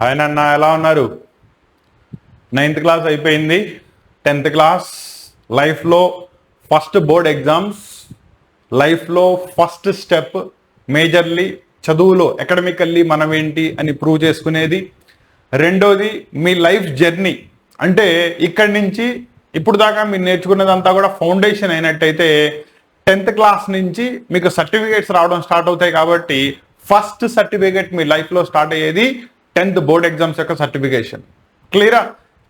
Hi నాన్న, ఎలా ఉన్నారు? 9th క్లాస్ అయిపోయింది. 10th క్లాస్ లైఫ్లో ఫస్ట్ బోర్డ్ ఎగ్జామ్స్, లైఫ్లో ఫస్ట్ స్టెప్ మేజర్లీ చదువులో అకాడమికల్లీ మనం ఏంటి అని ప్రూవ్ చేసుకునేది. రెండోది మీ లైఫ్ జర్నీ, అంటే ఇక్కడి నుంచి ఇప్పుడు దాకా మీరు నేర్చుకున్నదంతా కూడా ఫౌండేషన్ అయినట్టయితే 10th క్లాస్ నుంచి మీకు సర్టిఫికేట్స్ రావడం స్టార్ట్ అవుతాయి. కాబట్టి ఫస్ట్ సర్టిఫికేట్ మీ లైఫ్లో స్టార్ట్ అయ్యేది 10th బోర్డ్ ఎగ్జామ్స్ యొక్క సర్టిఫికేషన్. క్లియరా?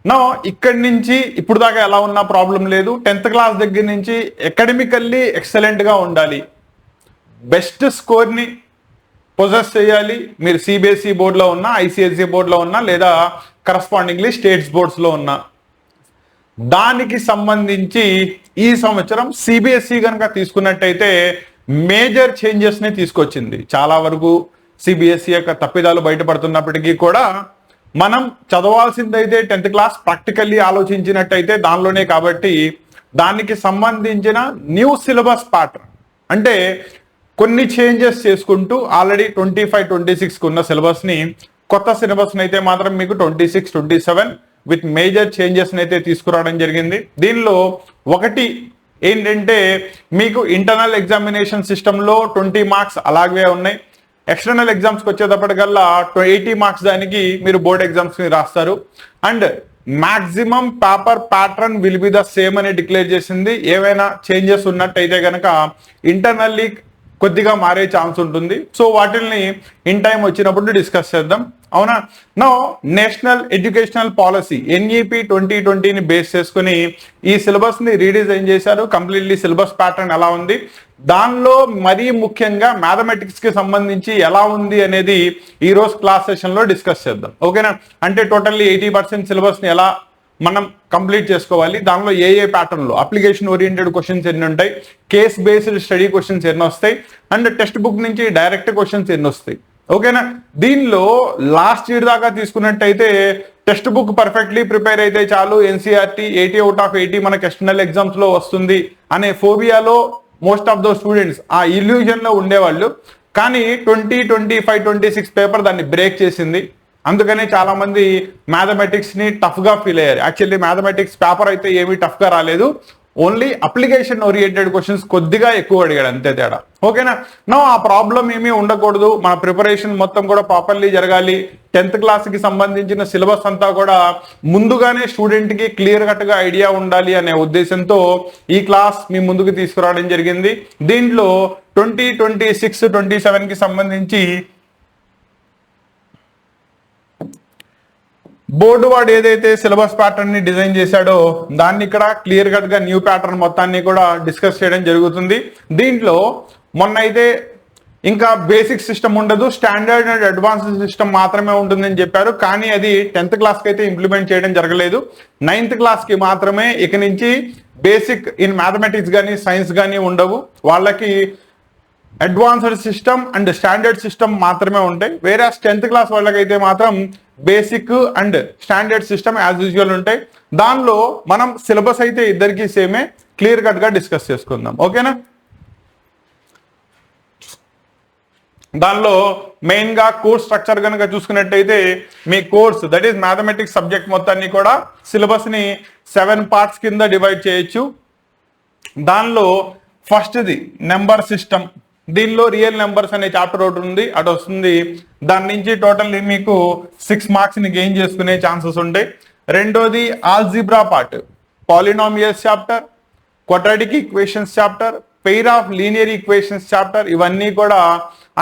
నా ఇక్కడి నుంచి ఇప్పుడు దాకా ఎలా ఉన్నా ప్రాబ్లం లేదు. 10th క్లాస్ దగ్గర నుంచి అకాడమికల్లీ ఎక్సలెంట్గా ఉండాలి, బెస్ట్ స్కోర్ని పొజెస్ చేయాలి. మీరు సిబిఎస్ఈ బోర్డులో ఉన్నా, ఐసిఎస్ఈ బోర్డులో ఉన్నా, లేదా కరస్పాండింగ్లీ స్టేట్స్ బోర్డ్స్లో ఉన్నా, దానికి సంబంధించి ఈ సంవత్సరం సిబిఎస్ఈ కనుక తీసుకున్నట్టయితే మేజర్ చేంజెస్ని తీసుకొచ్చింది. చాలా వరకు సిబిఎస్ఈ యొక్క తప్పిదాలు బయటపడుతున్నప్పటికీ కూడా మనం చదవాల్సిందైతే 10th క్లాస్ ప్రాక్టికల్లీ ఆలోచించినట్టయితే దానిలోనే. కాబట్టి దానికి సంబంధించిన న్యూ సిలబస్ ప్యాటర్న్, అంటే కొన్ని చేంజెస్ చేసుకుంటూ ఆల్రెడీ 25-26 ఉన్న సిలబస్ని, కొత్త సిలబస్ని అయితే మాత్రం మీకు 26-27 విత్ మేజర్ చేంజెస్ అయితే తీసుకురావడం జరిగింది. దీనిలో ఒకటి ఏంటంటే మీకు ఇంటర్నల్ ఎగ్జామినేషన్ సిస్టంలో 20 మార్క్స్ అలాగే ఉన్నాయి. ఎక్స్టర్నల్ ఎగ్జామ్స్కి వచ్చేటప్పటికల్లా 80 మార్క్స్ దానికి మీరు బోర్డ్ ఎగ్జామ్స్ని రాస్తారు. And maximum paper pattern will be the same అని డిక్లేర్ చేసింది. ఏవైనా చేంజెస్ ఉన్నట్టయితే కనుక ఇంటర్నల్లీ కొద్దిగా మారే ఛాన్స్ ఉంటుంది. సో వాటిని ఇన్ టైం వచ్చినప్పుడు డిస్కస్ చేద్దాం, అవునా? No national educational policy NEP 2020ని బేస్ చేసుకుని ఈ సిలబస్ని రీడిజైన్ చేశారు. కంప్లీట్లీ సిలబస్ ప్యాటర్న్ ఎలా ఉంది, దానిలో మరీ ముఖ్యంగా మ్యాథమెటిక్స్కి సంబంధించి ఎలా ఉంది అనేది ఈరోజు క్లాస్ సెషన్లో డిస్కస్ చేద్దాం, ఓకేనా? అంటే టోటల్లీ 80% సిలబస్ని ఎలా మనం కంప్లీట్ చేసుకోవాలి, దానిలో ఏ ప్యాటర్న్లో అప్లికేషన్ ఓరియంటెడ్ క్వశ్చన్స్ ఎన్ని ఉంటాయి, కేస్ బేస్డ్ స్టడీ క్వశ్చన్స్ ఎన్ని వస్తాయి, అండ్ టెక్స్ట్ బుక్ నుంచి డైరెక్ట్ క్వశ్చన్స్ ఎన్ని వస్తాయి, ఓకేనా? దీనిలో లాస్ట్ ఇయర్ దాకా తీసుకున్నట్టయితే టెక్స్ట్ బుక్ పర్ఫెక్ట్లీ ప్రిపేర్ అయితే చాలు, NCERT 80/80 మనకి ఎక్స్టర్నల్ ఎగ్జామ్స్ లో వస్తుంది అనే ఫోబియాలో మోస్ట్ ఆఫ్ దో స్టూడెంట్స్ ఆ ఇల్యూజన్ లో ఉండేవాళ్ళు. కానీ 2025-26 పేపర్ దాన్ని బ్రేక్ చేసింది. అందుకనే చాలా మంది మ్యాథమెటిక్స్ ని టఫ్ గా ఫీల్ అయ్యారు. యాక్చువల్లీ మ్యాథమెటిక్స్ పేపర్ అయితే ఏమీ టఫ్ గా రాలేదు, ఓన్లీ అప్లికేషన్ ఓరియంటెడ్ క్వశ్చన్స్ కొద్దిగా ఎక్కువ అడిగాడు, అంతే తేడా, ఓకేనా? నో ఆ ప్రాబ్లం ఏమీ ఉండకూడదు, మన ప్రిపరేషన్ మొత్తం కూడా ప్రాపర్లీ జరగాలి. 10th క్లాస్కి సంబంధించిన సిలబస్ అంతా కూడా ముందుగానే స్టూడెంట్కి క్లియర్ కట్గా ఐడియా ఉండాలి అనే ఉద్దేశంతో ఈ క్లాస్ మీ ముందుకు తీసుకురావడం జరిగింది. దీంట్లో 2026-27కి సంబంధించి బోర్డు వాడు ఏదైతే సిలబస్ ప్యాటర్న్ ని డిజైన్ చేశాడో దాన్ని ఇక్కడ క్లియర్ కట్ గా న్యూ ప్యాటర్న్ మొత్తాన్ని కూడా డిస్కస్ చేయడం జరుగుతుంది. దీంట్లో మొన్న అయితే ఇంకా బేసిక్ సిస్టమ్ ఉండదు, స్టాండర్డ్ అండ్ అడ్వాన్స్డ్ సిస్టమ్ మాత్రమే ఉంటుందని చెప్పారు. కానీ అది 10th క్లాస్కి అయితే ఇంప్లిమెంట్ చేయడం జరగలేదు. 9th క్లాస్కి మాత్రమే ఇక నుంచి బేసిక్ ఇన్ మ్యాథమెటిక్స్ కానీ సైన్స్ కానీ ఉండవు, వాళ్ళకి advanced system and standard system మాత్రమే ఉంటాయి. వేరే 10th క్లాస్ వాళ్ళకైతే మాత్రం basic and standard system as usual ఉంటాయి. దానిలో మనం సిలబస్ అయితే ఇద్దరికి సేమే, క్లియర్ కట్ గా డిస్కస్ చేసుకుందాం, ఓకేనా? దానిలో మెయిన్ గా కోర్స్ స్ట్రక్చర్ కనుక చూసుకున్నట్టయితే మీ course that is mathematics subject మొత్తాన్ని కూడా సిలబస్ ని 7 పార్ట్స్ కింద డివైడ్ చేయొచ్చు. దానిలో ఫస్ట్ది నెంబర్ సిస్టమ్, దీనిలో రియల్ నెంబర్స్ అనే చాప్టర్ ఒకటి ఉంది, అటు వస్తుంది. దాని నుంచి టోటల్లీ మీకు 6 మార్క్స్ ని గెయిన్ చేసుకునే ఛాన్సెస్ ఉంటాయి. రెండోది algebra part, polynomials chapter, quadratic equations chapter, pair of linear equations chapter, ఇవన్నీ కూడా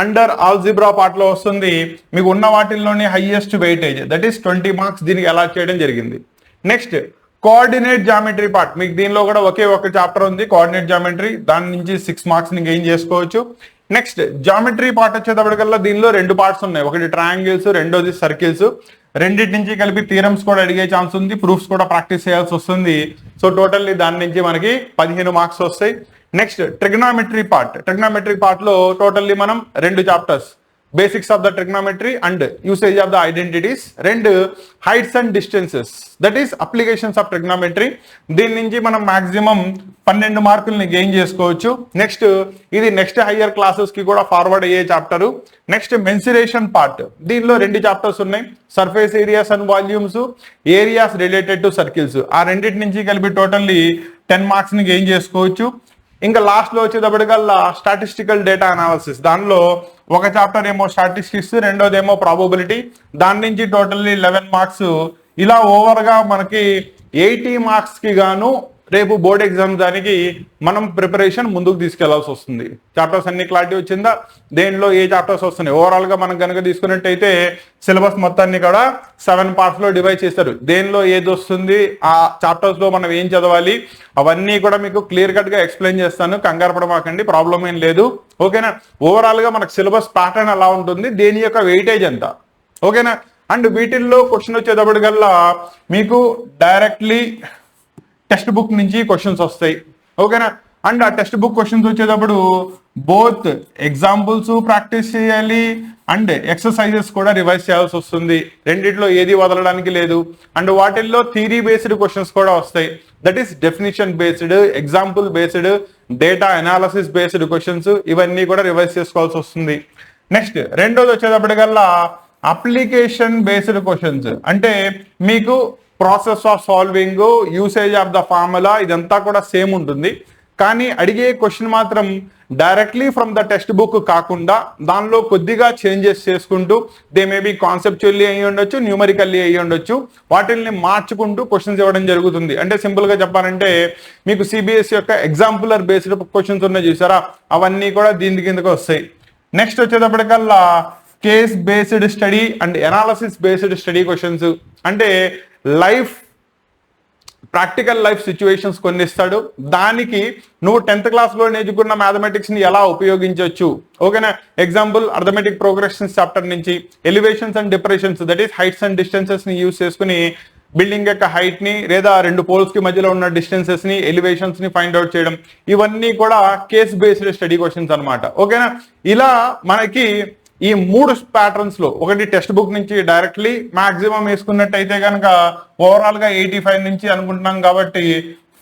అండర్ ఆల్జీబ్రా పార్ట్ లో వస్తుంది. మీకు ఉన్న వాటిల్లోనే highest weightage that is 20 marks దీనికి అలాట్ చేయడం జరిగింది. నెక్స్ట్ కోఆర్డినేట్ జామెట్రీ పార్ట్, మీకు దీనిలో కూడా ఒకే ఒక చాప్టర్ ఉంది కోఆర్డినేట్ జామెట్రీ, దాని నుంచి 6 మార్క్స్ ని గెయిన్ చేసుకోవచ్చు. నెక్స్ట్ జామెట్రీ పార్ట్ వచ్చేటప్పటికల్లా దీనిలో 2 పార్ట్స్ ఉన్నాయి, ఒకటి ట్రయాంగిల్స్, రెండోది సర్కిల్స్. రెండింటి నుంచి కలిపి థియరమ్స్ కూడా అడిగే ఛాన్స్ ఉంది, ప్రూఫ్స్ కూడా ప్రాక్టీస్ చేయాల్సి వస్తుంది. సో టోటల్లీ దాని నుంచి మనకి 15 మార్క్స్ వస్తాయి. Next trigonometry part, trigonometry part లో టోటల్లీ మనం 2 chapters, basics of the trigonometry and usage of the identities. రెండు heights and distances, that is applications of trigonometry. దీని నుంచి మనం మాక్సిమం 12 మార్కుల్ని గెయిన్ చేసుకోవచ్చు. నెక్స్ట్ ఇది నెక్స్ట్ హయ్యర్ క్లాసెస్ కి కూడా ఫార్వర్డ్ అయ్యే చాప్టర్. నెక్స్ట్ మెన్సురేషన్ పార్ట్, దీనిలో 2 చాప్టర్స్ ఉన్నాయి, surface areas and volumes, areas related to circles. ఆ రెండింటి నుంచి కలిపి టోటల్లీ 10 మార్క్స్ ని గెయిన్ చేసుకోవచ్చు. ఇంకా లాస్ట్ లో వచ్చేటప్పటికల్లా స్టాటిస్టికల్ డేటా అనాలిసిస్, దానిలో ఒక చాప్టర్ ఏమో స్టాటిస్టిక్స్, రెండోదేమో ప్రాబబిలిటీ, దాని నుంచి టోటల్లీ 11 మార్క్స్. ఇలా ఓవర్ గా మనకి 80 మార్క్స్ కి గాను రేపు బోర్డ్ ఎగ్జామ్ దానికి మనం ప్రిపరేషన్ ముందుకు తీసుకెళ్లాల్సి వస్తుంది. చాప్టర్స్ అన్ని క్లారిటీ వచ్చిందా? దేనిలో ఏ చాప్టర్స్ వస్తున్నాయి? ఓవరాల్ గా మనం కనుక తీసుకున్నట్టయితే సిలబస్ మొత్తాన్ని కూడా 7 పార్ట్స్ లో డివైడ్ చేస్తారు. దేనిలో ఏది వస్తుంది, ఆ చాప్టర్స్ లో మనం ఏం చదవాలి, అవన్నీ కూడా మీకు క్లియర్ కట్ గా ఎక్స్ప్లెయిన్ చేస్తాను. కంగారు పడమాకండి, ప్రాబ్లం ఏం లేదు. ఓకేనా? ఓవరాల్ గా మనకు సిలబస్ ప్యాటర్న్ ఎలా ఉంటుంది, దేని యొక్క వెయిటేజ్ ఎంత, ఓకేనా? అండ్ వీటిల్లో క్వశ్చన్ వచ్చేటప్పటికల్లా మీకు డైరెక్ట్లీ టెక్స్ట్ బుక్ నుంచి క్వశ్చన్స్ వస్తాయి, ఓకేనా? అండ్ ఆ టెక్స్ట్ బుక్ క్వశ్చన్స్ వచ్చేటప్పుడు బోత్ ఎగ్జాంపుల్స్ ప్రాక్టీస్ చేయాలి అండ్ ఎక్సర్సైజెస్ కూడా రివైజ్ చేయాల్సి వస్తుంది. రెండిట్లో ఏది వదలడానికి లేదు. అండ్ వాటిల్లో థియరీ బేస్డ్ క్వశ్చన్స్ కూడా వస్తాయి, that is definition based, example based, data analysis based questions, ఇవన్నీ కూడా రివైజ్ చేసుకోవాల్సి వస్తుంది. నెక్స్ట్ రెండోది వచ్చేటప్పటికల్లా అప్లికేషన్ బేస్డ్ క్వశ్చన్స్, అంటే మీకు process of solving, usage of the formula, ఇదంతా కూడా సేమ్ ఉంటుంది. కానీ అడిగే క్వశ్చన్ మాత్రం directly from the text book కాకుండా దానిలో కొద్దిగా చేంజెస్ చేసుకుంటూ, దే మే బి కాన్సెప్చువల్లీ అయ్యి ఉండొచ్చు, న్యూమరికల్లీ అయ్యి ఉండొచ్చు, వాటిల్ని మార్చుకుంటూ క్వశ్చన్స్ ఇవ్వడం జరుగుతుంది. అంటే సింపుల్ గా చెప్పాలంటే మీకు సిబిఎస్ఈ యొక్క ఎగ్జాంపులర్ బేస్డ్ క్వశ్చన్స్ ఉన్నాయి చూసారా, అవన్నీ కూడా దీని కిందకు వస్తాయి. నెక్స్ట్ వచ్చేటప్పటికల్లా case based study and analysis based study questions, అంటే లైఫ్ ప్రాక్టికల్ లైఫ్ సిచ్యువేషన్స్ కొన్ని ఇస్తాడు, దానికి నువ్వు 10th క్లాస్లో నేర్చుకున్న మ్యాథమెటిక్స్ ని ఎలా ఉపయోగించవచ్చు, ఓకేనా? ఎగ్జాంపుల్ అర్థమెటిక్ ప్రోగ్రెషన్స్ చాప్టర్ నుంచి elevations and depressions, that is heights and distances ని యూజ్ చేసుకుని బిల్డింగ్ యొక్క హైట్ ని లేదా 2 పోల్స్ కి మధ్యలో ఉన్న డిస్టెన్సెస్ ని, ఎలివేషన్స్ ని ఫైండ్ అవుట్ చేయడం, ఇవన్నీ కూడా కేస్ బేస్డ్ స్టడీ క్వశ్చన్స్ అన్నమాట, ఓకేనా? ఇలా మనకి ఈ 3 ప్యాటర్న్స్ లో, ఒకటి టెక్స్ట్ బుక్ నుంచి డైరెక్ట్లీ మాక్సిమం వేసుకున్నట్టయితే కనుక ఓవరాల్ గా 85 నుంచి అనుకుంటున్నాం కాబట్టి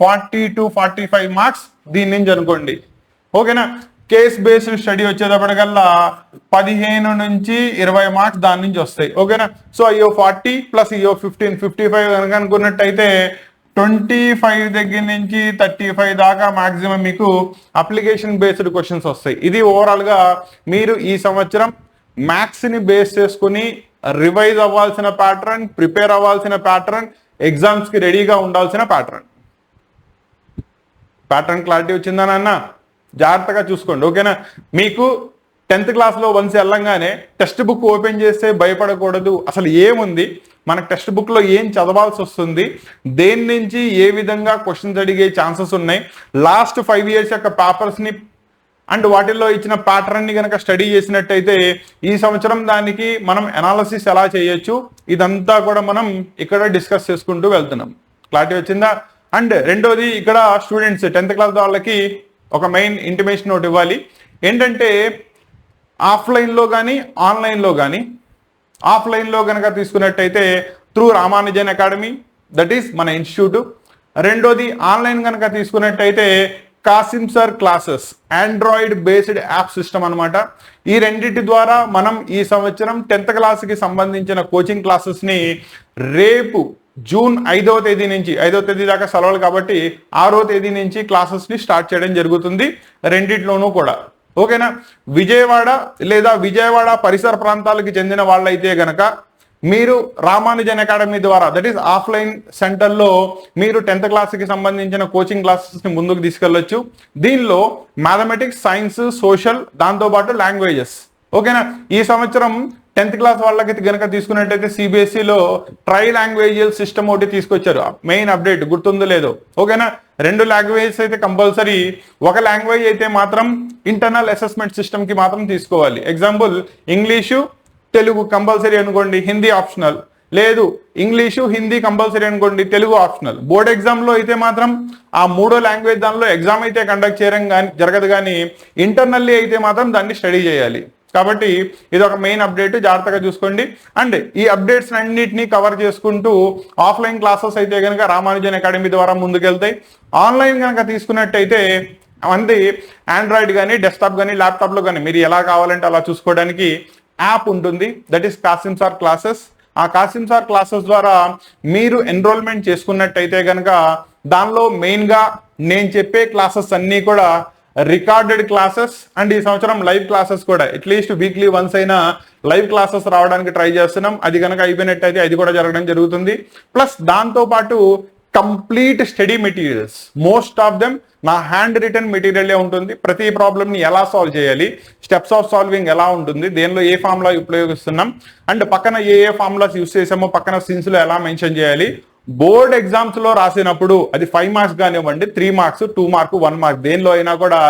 40 to 45 మార్క్స్ దీని నుంచి అనుకోండి, ఓకేనా? కేస్ బేస్డ్ స్టడీ వచ్చేటప్పటికల్లా 15 నుంచి 20 మార్క్స్ దాని నుంచి వస్తాయి, ఓకేనా? సో అయ్యో 40 ప్లస్ అయ్యో 15, 55 కనుక అనుకున్నట్టయితే 25 దగ్గర నుంచి 35 దాకా మాక్సిమం మీకు అప్లికేషన్ బేస్డ్ క్వశ్చన్స్ వస్తాయి. ఇది ఓవరాల్ గా మీరు ఈ సంవత్సరం మ్యాథ్స్ ని బేస్ చేసుకుని రివైజ్ అవ్వాల్సిన ప్యాటర్న్, ప్రిపేర్ అవ్వాల్సిన ప్యాటర్న్, ఎగ్జామ్స్ కి రెడీగా ఉండాల్సిన ప్యాటర్న్. క్లారిటీ వచ్చిందా నాన్న? జాగ్రత్తగా చూసుకోండి, ఓకేనా? మీకు 10th క్లాస్లో వన్స్ వెళ్ళంగానే టెక్స్ట్ బుక్ ఓపెన్ చేస్తే భయపడకూడదు. అసలు ఏముంది మనకు టెక్స్ట్ బుక్ లో, ఏం చదవాల్సి వస్తుంది, దేని నుంచి ఏ విధంగా క్వశ్చన్స్ అడిగే ఛాన్సెస్ ఉన్నాయి, లాస్ట్ 5 years యొక్క పేపర్స్ ని అండ్ వాటిల్లో ఇచ్చిన ప్యాటర్న్ ని కనుక స్టడీ చేసినట్టయితే ఈ సంవత్సరం దానికి మనం అనాలిసిస్ ఎలా చేయొచ్చు, ఇదంతా కూడా మనం ఇక్కడ డిస్కస్ చేసుకుంటూ వెళ్తున్నాం. క్లారిటీ వచ్చిందా? అండ్ రెండోది ఇక్కడ స్టూడెంట్స్ 10th క్లాస్ వాళ్ళకి ఒక మెయిన్ ఇంటిమేషన్ ఒకటి ఇవ్వాలి. ఏంటంటే ఆఫ్లైన్లో కానీ ఆన్లైన్లో కానీ, ఆఫ్లైన్లో కనుక తీసుకున్నట్టయితే through Ramanujan academy, that is మన ఇన్స్టిట్యూట్. రెండోది ఆన్లైన్ కనుక తీసుకున్నట్టయితే Kasim sir classes, android based app system అనమాట. ఈ రెండింటి ద్వారా మనం ఈ సంవత్సరం 10th క్లాస్కి సంబంధించిన కోచింగ్ క్లాసెస్ ని రేపు జూన్ 5వ తేదీ నుంచి, 5వ తేదీ దాకా సెలవులు కాబట్టి 6వ తేదీ నుంచి క్లాసెస్ ని స్టార్ట్ చేయడం జరుగుతుంది రెండిట్లోనూ కూడా, ఓకేనా? విజయవాడ లేదా విజయవాడ పరిసర ప్రాంతాలకు చెందిన వాళ్ళైతే గనక మీరు రామానుజన్ అకాడమీ ద్వారా, దట్ ఈస్ ఆఫ్లైన్ సెంటర్లో మీరు 10th క్లాస్కి సంబంధించిన కోచింగ్ క్లాసెస్ ని ముందుకు తీసుకెళ్లొచ్చు. దీనిలో మ్యాథమెటిక్స్, సైన్స్, సోషల్, దాంతోపాటు లాంగ్వేజెస్, ఓకేనా? ఈ సంవత్సరం 10th క్లాస్ వాళ్ళకి కనుక తీసుకున్నట్టయితే సిబిఎస్ఈలో ట్రై లాంగ్వేజల్ సిస్టమ్ ఒకటి తీసుకొచ్చారు. మెయిన్ అప్డేట్ గుర్తుందో లేదో, ఓకేనా? 2 లాంగ్వేజెస్ అయితే కంపల్సరీ, ఒక లాంగ్వేజ్ అయితే మాత్రం ఇంటర్నల్ అసెస్మెంట్ సిస్టమ్ కి మాత్రం తీసుకోవాలి. ఎగ్జాంపుల్ ఇంగ్లీషు, తెలుగు కంపల్సరీ అనుకోండి, హిందీ ఆప్షనల్. లేదు ఇంగ్లీషు, హిందీ కంపల్సరీ అనుకోండి, తెలుగు ఆప్షనల్. బోర్డ్ ఎగ్జామ్ లో అయితే మాత్రం ఆ 3వ లాంగ్వేజ్ దానిలో ఎగ్జామ్ అయితే కండక్ట్ చేయడం కానీ జరగదు, కానీ ఇంటర్నల్లీ అయితే మాత్రం దాన్ని స్టడీ చేయాలి. కాబట్టి ఇది ఒక మెయిన్ అప్డేట్, జాగ్రత్తగా చూసుకోండి. అండ్ ఈ అప్డేట్స్ అన్నింటినీ కవర్ చేసుకుంటూ ఆఫ్లైన్ క్లాసెస్ అయితే కనుక రామానుజన్ అకాడమీ ద్వారా ముందుకెళ్తాయి. ఆన్లైన్ కనుక తీసుకున్నట్టయితే అంది ఆండ్రాయిడ్ కానీ డెస్క్టాప్ కానీ ల్యాప్టాప్లో కానీ మీరు ఎలా కావాలంటే అలా చూసుకోవడానికి యాప్ ఉంటుంది. That is Kasim sir classes. ఆ కాసిం సార్ క్లాసెస్ ద్వారా మీరు ఎన్రోల్మెంట్ చేసుకున్నట్టయితే కనుక దానిలో మెయిన్గా నేను చెప్పే క్లాసెస్ అన్నీ కూడా రికార్డెడ్ క్లాసెస్ అండ్ ఈ సంవత్సరం లైవ్ క్లాసెస్ కూడా అట్లీస్ట్ వీక్లీ వన్స్ అయినా లైవ్ క్లాసెస్ రావడానికి ట్రై చేస్తున్నాం. అది కనుక అయిపోయినట్టయితే అది కూడా జరగడం జరుగుతుంది. ప్లస్ దాంతోపాటు complete study materials, most of them నా హ్యాండ్ రిటర్న్ మెటీరియలే ఉంటుంది. ప్రతి ప్రాబ్లమ్ని ఎలా సాల్వ్ చేయాలి, స్టెప్స్ ఆఫ్ సాల్వింగ్ ఎలా ఉంటుంది, దేనిలో ఏ ఫార్ములా ఉపయోగిస్తున్నాం అండ్ పక్కన ఏ ఫార్ములాస్ యూస్ చేసామో పక్కన సిన్స్లో ఎలా మెన్షన్ చేయాలి, బోర్డ్ ఎగ్జామ్స్ లో రాసినప్పుడు అది 5 మార్క్స్ కానివ్వండి, 3 మార్క్స్, 2 మార్క్, 1 మార్క్ దేనిలో అయినా కూడా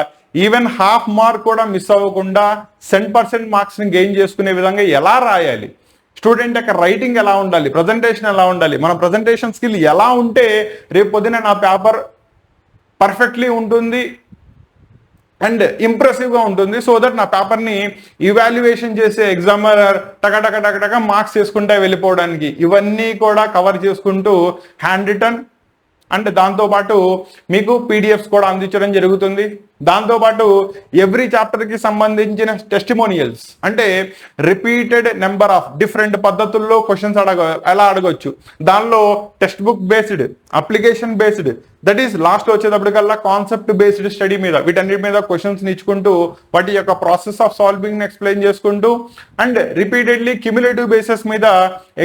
ఈవెన్ హాఫ్ మార్క్ కూడా మిస్ అవ్వకుండా 100% మార్క్స్ ని గెయిన్ చేసుకునే విధంగా ఎలా రాయాలి, స్టూడెంట్ యొక్క రైటింగ్ ఎలా ఉండాలి, ప్రజెంటేషన్ ఎలా ఉండాలి, మన ప్రజెంటేషన్ స్కిల్ ఎలా ఉంటే రేపు పొద్దున నా పేపర్ పర్ఫెక్ట్లీ ఉంటుంది అండ్ ఇంప్రెసివ్గా ఉంటుంది. సో దట్ నా పేపర్ని ఇవాల్యుయేషన్ చేసే ఎగ్జామినర్ టక మార్క్స్ చేసుకుంటే వెళ్ళిపోవడానికి ఇవన్నీ కూడా కవర్ చేసుకుంటూ హ్యాండ్ రిటర్న్ అండ్ దాంతోపాటు మీకు పీడిఎఫ్స్ కూడా అందించడం జరుగుతుంది. దాంతోపాటు ఎవ్రీ చాప్టర్కి సంబంధించిన టెస్టిమోనియల్స్ అంటే రిపీటెడ్ నెంబర్ ఆఫ్ డిఫరెంట్ పద్ధతుల్లో క్వశ్చన్స్ ఎలా అడగొచ్చు, దానిలో text book based, application based, that is లాస్ట్లో వచ్చేటప్పటికల్లా కాన్సెప్ట్ బేస్డ్ స్టడీ మీద వీటన్నిటి మీద క్వశ్చన్స్ ఇచ్చుకుంటూ వాటి యొక్క ప్రాసెస్ ఆఫ్ సాల్వింగ్ ఎక్స్ప్లెయిన్ చేసుకుంటూ అండ్ రిపీటెడ్లీ క్యుములేటివ్ బేసిస్ మీద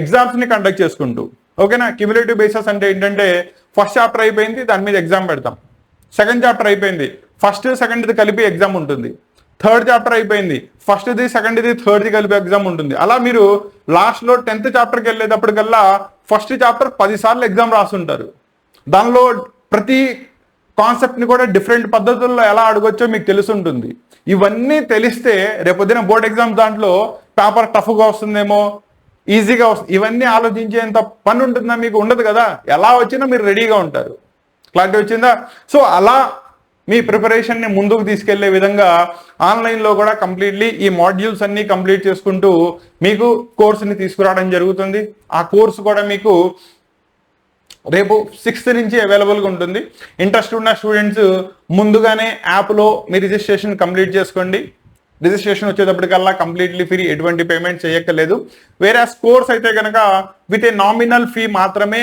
ఎగ్జామ్స్ని కండక్ట్ చేసుకుంటూ. ఓకేనా, క్యుములేటివ్ బేసిస్ అంటే ఏంటంటే ఫస్ట్ చాప్టర్ అయిపోయింది, దాని మీద ఎగ్జామ్ పెడతాం. సెకండ్ చాప్టర్ అయిపోయింది, ఫస్ట్ సెకండ్ది కలిపి ఎగ్జామ్ ఉంటుంది. థర్డ్ చాప్టర్ అయిపోయింది, ఫస్ట్ది సెకండ్ది థర్డ్ది కలిపి ఎగ్జామ్ ఉంటుంది. అలా మీరు లాస్ట్లో 10th చాప్టర్కి వెళ్ళేటప్పటికల్లా ఫస్ట్ చాప్టర్ 10 సార్లు ఎగ్జామ్ రాస్తుంటారు. దానిలో ప్రతి కాన్సెప్ట్ని కూడా డిఫరెంట్ పద్ధతుల్లో ఎలా అడగొచ్చో మీకు తెలుసుంటుంది. ఇవన్నీ తెలిస్తే రేపొద్దున బోర్డ్ ఎగ్జామ్ దాంట్లో పేపర్ టఫ్గా వస్తుందేమో, ఈజీగా వస్తుంది, ఇవన్నీ ఆలోచించేంత పని ఉంటుందా మీకు? ఉండదు కదా. ఎలా వచ్చినా మీరు రెడీగా ఉంటారు. క్లారిటీ వచ్చిందా? సో అలా మీ ప్రిపరేషన్ని ముందుకు తీసుకెళ్లే విధంగా ఆన్లైన్లో కూడా కంప్లీట్లీ ఈ మాడ్యూల్స్ అన్నీ కంప్లీట్ చేసుకుంటూ మీకు కోర్సుని తీసుకురావడం జరుగుతుంది. ఆ కోర్సు కూడా మీకు రేపు 6th నుంచి అవైలబుల్గా ఉంటుంది. ఇంట్రెస్ట్ ఉన్న స్టూడెంట్స్ ముందుగానే యాప్లో మీ రిజిస్ట్రేషన్ కంప్లీట్ చేసుకోండి. రిజిస్ట్రేషన్ వచ్చేటప్పటికల్లా కంప్లీట్లీ ఫ్రీ, ఎటువంటి పేమెంట్ చేయక్కర్లేదు. వేరే కోర్స్ అయితే కనుక విత్ ఏ నామినల్ ఫీ మాత్రమే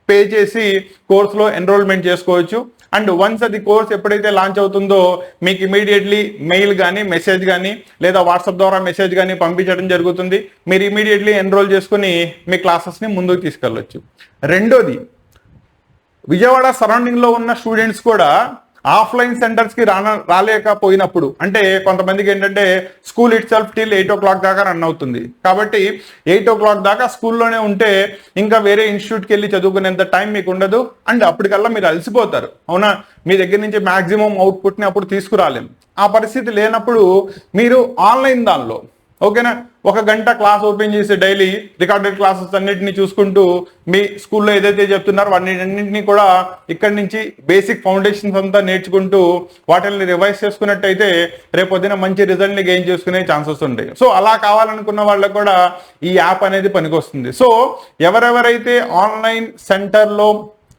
పే చేసి కోర్సులో ఎన్రోల్మెంట్ చేసుకోవచ్చు. అండ్ వన్స్ అది కోర్స్ ఎప్పుడైతే లాంచ్ అవుతుందో మీకు ఇమీడియట్లీ మెయిల్ కానీ మెసేజ్ కానీ లేదా వాట్సాప్ ద్వారా మెసేజ్ కానీ పంపించడం జరుగుతుంది. మీరు ఇమీడియట్లీ ఎన్రోల్ చేసుకుని మీ క్లాసెస్ని ముందుకు తీసుకెళ్ళవచ్చు. రెండోది, విజయవాడ సరౌండింగ్లో ఉన్న స్టూడెంట్స్ కూడా ఆఫ్లైన్ సెంటర్స్కి రాలేకపోయినప్పుడు, అంటే కొంతమందికి ఏంటంటే school it self till 8 o'clock దాకా రన్ అవుతుంది. కాబట్టి 8 o'clock దాకా స్కూల్లోనే ఉంటే ఇంకా వేరే ఇన్స్టిట్యూట్కి వెళ్ళి చదువుకునేంత టైం మీకు ఉండదు అండ్ అప్పటికల్లా మీరు అలసిపోతారు. అవునా, మీ దగ్గర నుంచి మ్యాక్సిమం అవుట్పుట్ని అప్పుడు తీసుకురాలేము. ఆ పరిస్థితి లేనప్పుడు మీరు ఆన్లైన్ దానిలో ఓకేనా 1 గంట క్లాస్ ఓపెన్ చేసి డైలీ రికార్డెడ్ క్లాసెస్ అన్నింటినీ చూసుకుంటూ మీ స్కూల్లో ఏదైతే చెప్తున్నారో వాటిని కూడా ఇక్కడి నుంచి బేసిక్ ఫౌండేషన్స్ అంతా నేర్చుకుంటూ వాటిని రివైజ్ చేసుకున్నట్టయితే రేపొద్దున మంచి రిజల్ట్ని గెయిన్ చేసుకునే ఛాన్సెస్ ఉంటాయి. సో అలా కావాలనుకున్న వాళ్ళకు కూడా ఈ యాప్ అనేది పనికొస్తుంది. సో ఎవరెవరైతే ఆన్లైన్ సెంటర్లో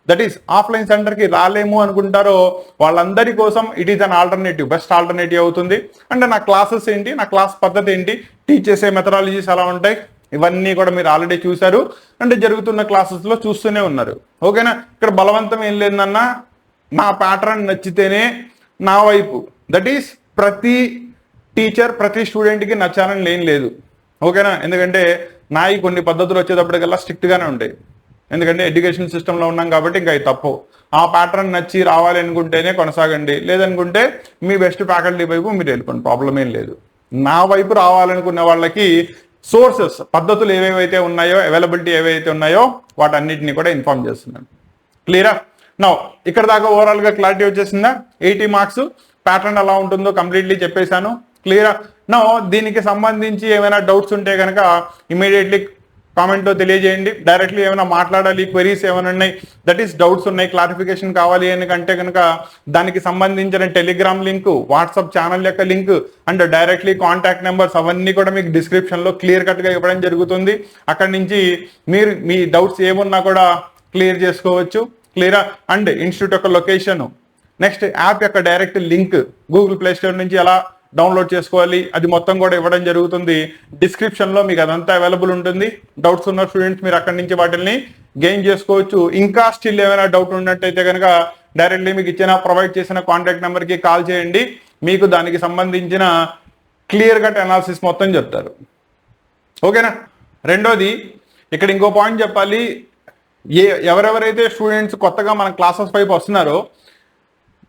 దట్ ఈస్ ఆఫ్లైన్ సెంటర్కి రాలేము అనుకుంటారో వాళ్ళందరి కోసం it is an alternative, best alternative అవుతుంది. అంటే నా క్లాసెస్ ఏంటి, నా క్లాస్ పద్ధతి ఏంటి, టీచ్ చేసే మెథడాలజీస్ ఎలా ఉంటాయి, ఇవన్నీ కూడా మీరు ఆల్రెడీ చూశారు అంటే జరుగుతున్న క్లాసెస్లో చూస్తూనే ఉన్నారు. ఓకేనా, ఇక్కడ బలవంతం ఏం లేదన్నా, నా ప్యాటర్న్ నచ్చితేనే నా వైపు, దట్ ఈస్ ప్రతి టీచర్ ప్రతి స్టూడెంట్కి నచ్చాలని ఏం లేదు. ఓకేనా, ఎందుకంటే నాయి కొన్ని పద్ధతులు వచ్చేటప్పటికల్లా స్ట్రిక్ట్గానే ఉంటాయి. ఎందుకంటే ఎడ్యుకేషన్ సిస్టంలో ఉన్నాం కాబట్టి ఇంకా తప్పు. ఆ ప్యాటర్న్ నచ్చి రావాలి అనుకుంటేనే కొనసాగండి, లేదనుకుంటే మీ బెస్ట్ ఫ్యాకల్టీ వైపు మీరు వెళ్ళిపోండి, ప్రాబ్లం ఏం లేదు. నా వైపు రావాలనుకున్న వాళ్ళకి సోర్సెస్, పద్ధతులు ఏవేవైతే ఉన్నాయో, అవైలబిలిటీ ఏవైతే ఉన్నాయో వాటన్నిటిని కూడా ఇన్ఫార్మ్ చేస్తున్నాను. క్లియరా? నౌ ఇక్కడ దాకా ఓవరాల్గా క్లారిటీ వచ్చేసిందా? 80 మార్క్స్ ప్యాటర్న్ ఎలా ఉంటుందో కంప్లీట్లీ చెప్పేశాను. క్లియరా? నౌ దీనికి సంబంధించి ఏమైనా డౌట్స్ ఉంటే కనుక ఇమీడియట్లీ కామెంట్లో తెలియజేయండి. డైరెక్ట్లీ ఏమైనా మాట్లాడాలి, క్వెరీస్ ఏమైనా ఉన్నాయి, దట్ ఈస్ డౌట్స్ ఉన్నాయి, క్లారిఫికేషన్ కావాలి అని కంటే కనుక దానికి సంబంధించిన టెలిగ్రామ్ లింక్, వాట్సాప్ ఛానల్ యొక్క link and directly contact numbers అవన్నీ కూడా మీకు డిస్క్రిప్షన్లో క్లియర్ కట్గా ఇవ్వడం జరుగుతుంది. అక్కడి నుంచి మీరు మీ డౌట్స్ ఏమున్నా కూడా క్లియర్ చేసుకోవచ్చు. క్లియరా? అండ్ ఇన్స్టిట్యూట్ యొక్క లొకేషన్, నెక్స్ట్ యాప్ యొక్క direct link, Google play store నుంచి ఎలా డౌన్లోడ్ చేసుకోవాలి అది మొత్తం కూడా ఇవ్వడం జరుగుతుంది. డిస్క్రిప్షన్లో మీకు అదంతా అవైలబుల్ ఉంటుంది. డౌట్స్ ఉన్న స్టూడెంట్స్ మీరు అక్కడి నుంచి వాటిని గెయిన్ చేసుకోవచ్చు. ఇంకా స్టిల్ ఏమైనా డౌట్ ఉన్నట్టయితే కనుక డైరెక్ట్లీ మీకు ఇచ్చిన ప్రొవైడ్ చేసిన కాంటాక్ట్ నెంబర్కి కాల్ చేయండి. మీకు దానికి సంబంధించిన క్లియర్ కట్ అనాలిసిస్ మొత్తం చెప్తారు. ఓకేనా? రెండోది ఇక్కడ ఇంకో పాయింట్ చెప్పాలి. ఎవరెవరైతే స్టూడెంట్స్ కొత్తగా మన క్లాసెస్ వైపు వస్తున్నారో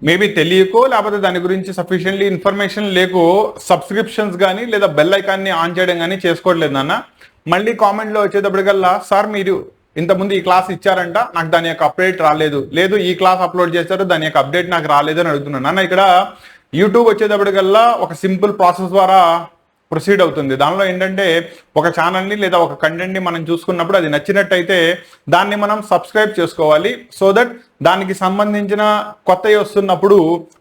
మేబీ తెలియకో లేకపోతే దాని గురించి సఫిషియెంట్లీ ఇన్ఫర్మేషన్ లేకో సబ్స్క్రిప్షన్స్ కానీ లేదా బెల్ ఐకాన్ని ఆన్ చేయడం కానీ చేసుకోవట్లేదు నాన్న. మళ్ళీ కామెంట్లో వచ్చేటప్పటికల్లా సార్ మీరు ఇంతకుముందు ఈ క్లాస్ ఇచ్చారంట, నాకు దాని యొక్క అప్డేట్ రాలేదు, లేదు ఈ క్లాస్ అప్లోడ్ చేశారు దాని యొక్క అప్డేట్ నాకు రాలేదు అని అడుగుతున్నాను నాన్న. ఇక్కడ యూట్యూబ్ వచ్చేటప్పటికల్లా ఒక సింపుల్ ప్రాసెస్ ద్వారా ప్రొసీడ్ అవుతుంది. దానిలో ఏంటంటే ఒక ఛానల్ని లేదా ఒక కంటెంట్ని మనం చూసుకున్నప్పుడు అది నచ్చినట్టయితే దాన్ని మనం సబ్స్క్రైబ్ చేసుకోవాలి. సో దట్ దానికి సంబంధించిన కొత్తవి వస్తున్నప్పుడు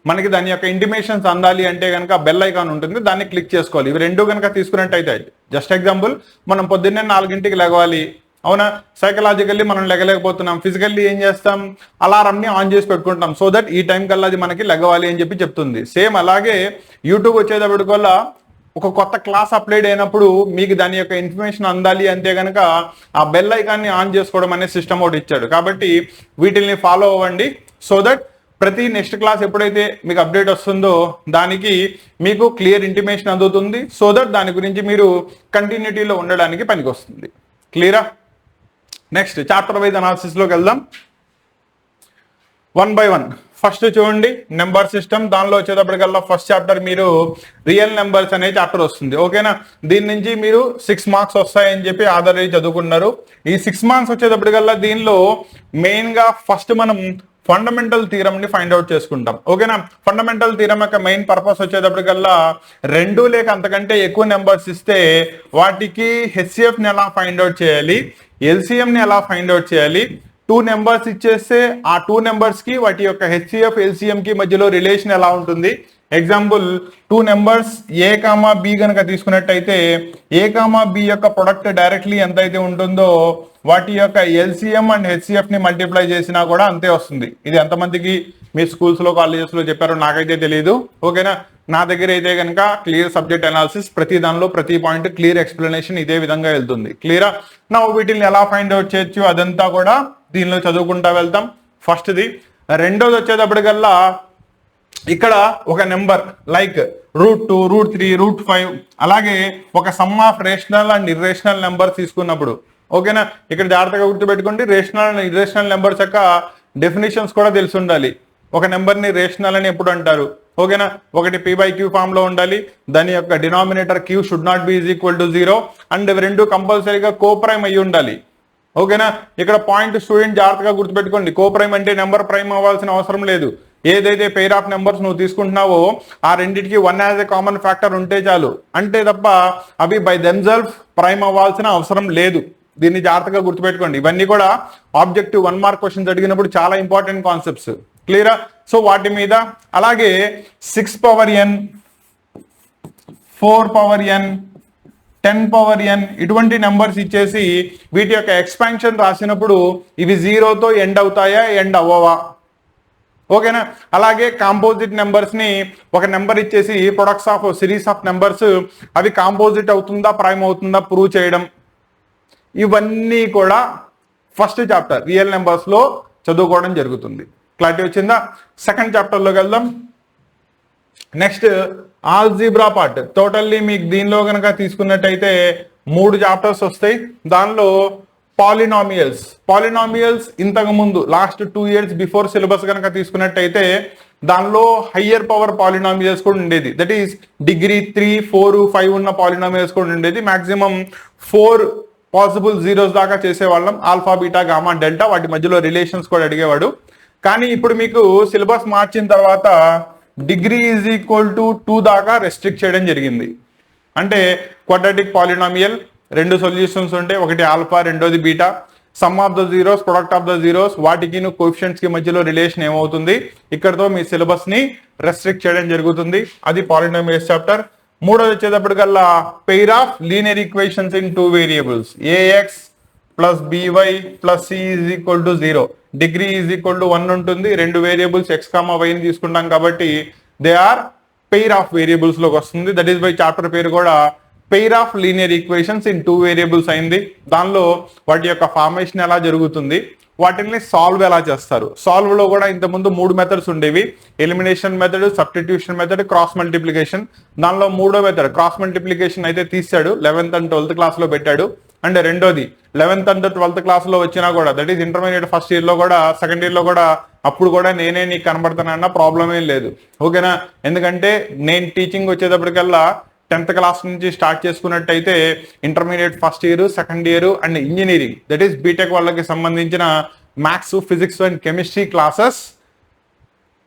మనకి దాని యొక్క ఇంటిమేషన్స్ అందాలి అంటే కనుక బెల్ ఐకాన్ ఉంటుంది, దాన్ని క్లిక్ చేసుకోవాలి. ఇవి రెండు కనుక తీసుకున్నట్టయితే జస్ట్ ఎగ్జాంపుల్ మనం పొద్దున్నే 4 లెగవాలి, అవునా? సైకలాజికల్లీ మనం లెగలేకపోతున్నాం, ఫిజికల్లీ ఏం చేస్తాం, అలారంని ఆన్ చేసి పెట్టుకుంటాం సో దట్ ఈ టైం కల్లా అది మనకి లెగవాలి అని చెప్పి చెప్తుంది. సేమ్ అలాగే యూట్యూబ్ వచ్చేటప్పటికి వల్ల ఒక కొత్త క్లాస్ అప్లోడ్ అయినప్పుడు మీకు దాని యొక్క ఇన్ఫర్మేషన్ అందాలి అంటే కనుక ఆ బెల్ ఐకాన్ని ఆన్ చేసుకోవడం అనే సిస్టమ్ ఒకటి ఇచ్చాడు. కాబట్టి వీటిని ఫాలో అవ్వండి సో దట్ ప్రతి నెక్స్ట్ క్లాస్ ఎప్పుడైతే మీకు అప్డేట్ వస్తుందో దానికి మీకు క్లియర్ ఇంటిమేషన్ అందుతుంది. సో దట్ దాని గురించి మీరు కంటిన్యూటీలో ఉండడానికి పనికి వస్తుంది. క్లియరా? నెక్స్ట్ చాప్టర్ వైజ్ అనాలిసిస్లోకి వెళ్దాం. 1 by 1. ఫస్ట్ చూడండి నెంబర్ సిస్టమ్. దానిలో వచ్చేటప్పటికల్లా ఫస్ట్ చాప్టర్ మీరు రియల్ నెంబర్స్ అనే చాప్టర్ వస్తుంది. ఓకేనా? దీని నుంచి మీరు 6 మార్క్స్ వస్తాయని చెప్పి ఆధారపడి చదువుకున్నారు. ఈ 6 మార్క్స్ వచ్చేటప్పటికల్లా దీనిలో మెయిన్గా ఫస్ట్ మనం ఫండమెంటల్ థీరమ్ని ఫైండ్ అవుట్ చేసుకుంటాం. ఓకేనా? ఫండమెంటల్ థీరమ్ యొక్క మెయిన్ పర్పస్ వచ్చేటప్పటికల్లా 2 లేక అంతకంటే ఎక్కువ నెంబర్స్ ఇస్తే వాటికి హెచ్సిఎఫ్ని ఎలా ఫైండ్ అవుట్ చేయాలి, ఎల్సిఎంని ఎలా ఫైండ్ అవుట్ చేయాలి, 2 నెంబర్స్ ఇచ్చేస్తే ఆ 2 నెంబర్స్ కి వాటి యొక్క హెచ్సిఎఫ్ ఎల్సిఎం కి మధ్యలో రిలేషన్ ఎలా ఉంటుంది. ఎగ్జాంపుల్ 2 నెంబర్స్ ఏ కామా బి కనుక తీసుకున్నట్టయితే ఏ కామా బి యొక్క ప్రొడక్ట్ డైరెక్ట్లీ ఎంత అయితే ఉంటుందో వాటి యొక్క ఎల్సిఎం అండ్ హెచ్సిఎఫ్ ని మల్టిప్లై చేసినా కూడా అంతే వస్తుంది. ఇది ఎంతమందికి మీ స్కూల్స్ లో కాలేజెస్ లో చెప్పారో నాకైతే తెలియదు. ఓకేనా? నా దగ్గర అయితే కనుక క్లియర్ సబ్జెక్ట్ అనాలిసిస్, ప్రతి దానిలో ప్రతి పాయింట్ క్లియర్ ఎక్స్ప్లెనేషన్ ఇదే విధంగా వెళ్తుంది. క్లియరా? నా వీటిని ఎలా ఫైండ్ అవుట్ చేయొచ్చు అదంతా కూడా దీనిలో చదువుకుంటా వెళ్తాం. ఫస్ట్ది. రెండోది వచ్చేటప్పటికల్లా ఇక్కడ ఒక నెంబర్ లైక్ √2, √3, √5 అలాగే ఒక some of rational and irrational number తీసుకున్నప్పుడు, ఓకేనా? ఇక్కడ జాగ్రత్తగా గుర్తుపెట్టుకోండి, రేషనల్ అండ్ ఇర్రేషనల్ నెంబర్స్ యొక్క డెఫినేషన్స్ కూడా తెలిసి ఉండాలి. ఒక నెంబర్ని రేషనల్ అని ఎప్పుడు అంటారు? ఓకేనా? ఒకటి p/q ఫామ్ లో ఉండాలి, దాని యొక్క denominator q should not be = 0 and ఇవి రెండు కంపల్సరీగా కోప్రైమ్ అయ్యి ఉండాలి. ఓకేనా? ఇక్కడ పాయింట్ స్టూడెంట్ జాగ్రత్తగా గుర్తుపెట్టుకోండి, కోప్రైమ్ అంటే నెంబర్ ప్రైమ్ అవ్వాల్సిన అవసరం లేదు. ఏదైతే పెయిర్ ఆఫ్ నెంబర్స్ నువ్వు తీసుకుంటున్నావో ఆ రెండింటికి 1 యాజ్ ఏ కామన్ ఫ్యాక్టర్ ఉంటే చాలు, అంటే తప్ప అవి బై దెమ్సెల్ఫ్ ప్రైమ్ అవ్వాల్సిన అవసరం లేదు. దీన్ని జాగ్రత్తగా గుర్తుపెట్టుకోండి. ఇవన్నీ కూడా ఆబ్జెక్టివ్ 1 మార్క్ క్వశ్చన్స్ అడిగినప్పుడు చాలా ఇంపార్టెంట్ కాన్సెప్ట్స్. క్లియరా? సో వాటి మీద అలాగే 6 power n, 4 power n, 10 power n ఇటువంటి నెంబర్స్ ఇచ్చేసి వీటి యొక్క ఎక్స్పాన్షన్ రాసినప్పుడు ఇవి 0తో ఎండ్ అవుతాయా, ఎండ్ అవ్వవా? ఓకేనా? అలాగే కాంపోజిట్ నెంబర్స్ ని ఒక నెంబర్ ఇచ్చేసి products of series of numbers అవి కాంపోజిట్ అవుతుందా ప్రైమ్ అవుతుందా ప్రూవ్ చేయడం, ఇవన్నీ కూడా ఫస్ట్ చాప్టర్ రియల్ నెంబర్స్ లో చదువుకోవడం జరుగుతుంది. క్లారిటీ వచ్చిందా? సెకండ్ చాప్టర్లోకి వెళ్దాం. Next algebra part. టోటల్లీ మీకు దీనిలో కనుక తీసుకున్నట్టయితే 3 చాప్టర్స్ వస్తాయి. దానిలో పాలినామియల్స్ ఇంతకు ముందు లాస్ట్ 2 years బిఫోర్ సిలబస్ కనుక తీసుకున్నట్టయితే దానిలో హయ్యర్ పవర్ పాలినామియల్స్ కూడా ఉండేది. దట్ ఈస్ డిగ్రీ 3, 4, 5 ఉన్న పాలినామియల్స్ కూడా ఉండేది. మాక్సిమం 4 పాసిబుల్ జీరోస్ దాకా చేసేవాళ్ళం. ఆల్ఫా, బీటా, గామా, డెల్టా వాటి మధ్యలో రిలేషన్స్ కూడా అడిగేవాడు. కానీ ఇప్పుడు మీకు సిలబస్ మార్చిన తర్వాత డిగ్రీ = 2 దాకా రెస్ట్రిక్ట్ చేయడం జరిగింది. అంటే క్వాడ్రాటిక్ పాలినామియల్, రెండు సొల్యూషన్స్ ఉంటాయి, ఒకటి ఆల్ఫా రెండోది beta. Some of the zeros, product of the zeros, వాటికి కోఎఫిషియంట్స్ కి మధ్యలో రిలేషన్ ఏమవుతుంది, ఇక్కడతో మీ సిలబస్ ని రెస్ట్రిక్ట్ చేయడం జరుగుతుంది. అది పాలినామియల్స్ చాప్టర్. మూడోది వచ్చేటప్పటికల్లా pair of linear equations in two variables, a x plus b y plus c is equal to 0, degree is equal to 1 ఉంటుంది. రెండు వేరియబుల్స్ ఎక్స్ కామా వైని తీసుకుంటాం కాబట్టి they are pair of variables లోకి వస్తుంది. దట్ ఈస్ బై చాప్టర్ పేరు కూడా pair of linear equations in two variables అయింది. దానిలో వాటి యొక్క ఫార్మేషన్ ఎలా జరుగుతుంది, వాటిని సాల్వ్ ఎలా చేస్తారు. సాల్వ్ లో కూడా ఇంతకుముందు 3 మెథడ్స్ ఉండేవి, elimination method, substitution method, cross multiplication. దానిలో మూడో మెథడ్ క్రాస్ మల్టిప్లికేషన్ అయితే తీసాడు, 11th and 12th క్లాస్ లో పెట్టాడు. అండ్ రెండోది 11th and 12th క్లాస్ లో వచ్చినా కూడా, that is intermediate first year లో కూడా, సెకండ్ ఇయర్ లో కూడా, అప్పుడు కూడా నేనే నీకు కనబడతానన్న ప్రాబ్లం ఏం లేదు, ఓకేనా. ఎందుకంటే నేను టీచింగ్ వచ్చేటప్పటికల్లా 10th క్లాస్ నుంచి స్టార్ట్ చేసుకున్నట్టయితే intermediate first year, second year and engineering, that is BTech వాళ్ళకి సంబంధించిన maths, physics and chemistry classes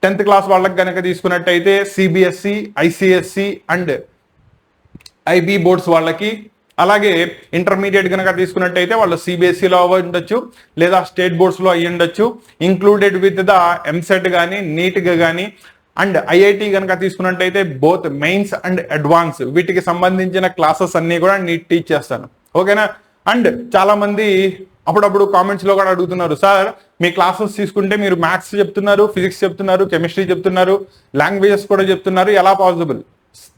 10th class వాళ్ళకి కనుక తీసుకున్నట్టయితే CBSE, ICSE and IB boards వాళ్ళకి, అలాగే ఇంటర్మీడియట్ కనుక తీసుకున్నట్టయితే వాళ్ళు సిబిఎస్ఈలో ఉండొచ్చు లేదా స్టేట్ బోర్డ్స్లో అయ్యి ఉండొచ్చు, ఇంక్లూడెడ్ విత్ ద ఎంసెట్ కానీ, నీట్గా కానీ. అండ్ ఐఐటి కనుక తీసుకున్నట్టయితే బోత్ మెయిన్స్ అండ్ అడ్వాన్స్, వీటికి సంబంధించిన క్లాసెస్ అన్ని కూడా నీట్ టీచ్ చేస్తాను, ఓకేనా. అండ్ చాలా మంది అప్పుడప్పుడు కామెంట్స్ లో కూడా అడుగుతున్నారు, సార్ మీ క్లాసెస్ తీసుకుంటే మీరు మ్యాథ్స్ చెప్తున్నారు, ఫిజిక్స్ చెప్తున్నారు, కెమిస్ట్రీ చెప్తున్నారు, లాంగ్వేజెస్ కూడా చెప్తున్నారు, ఎలా పాసిబుల్?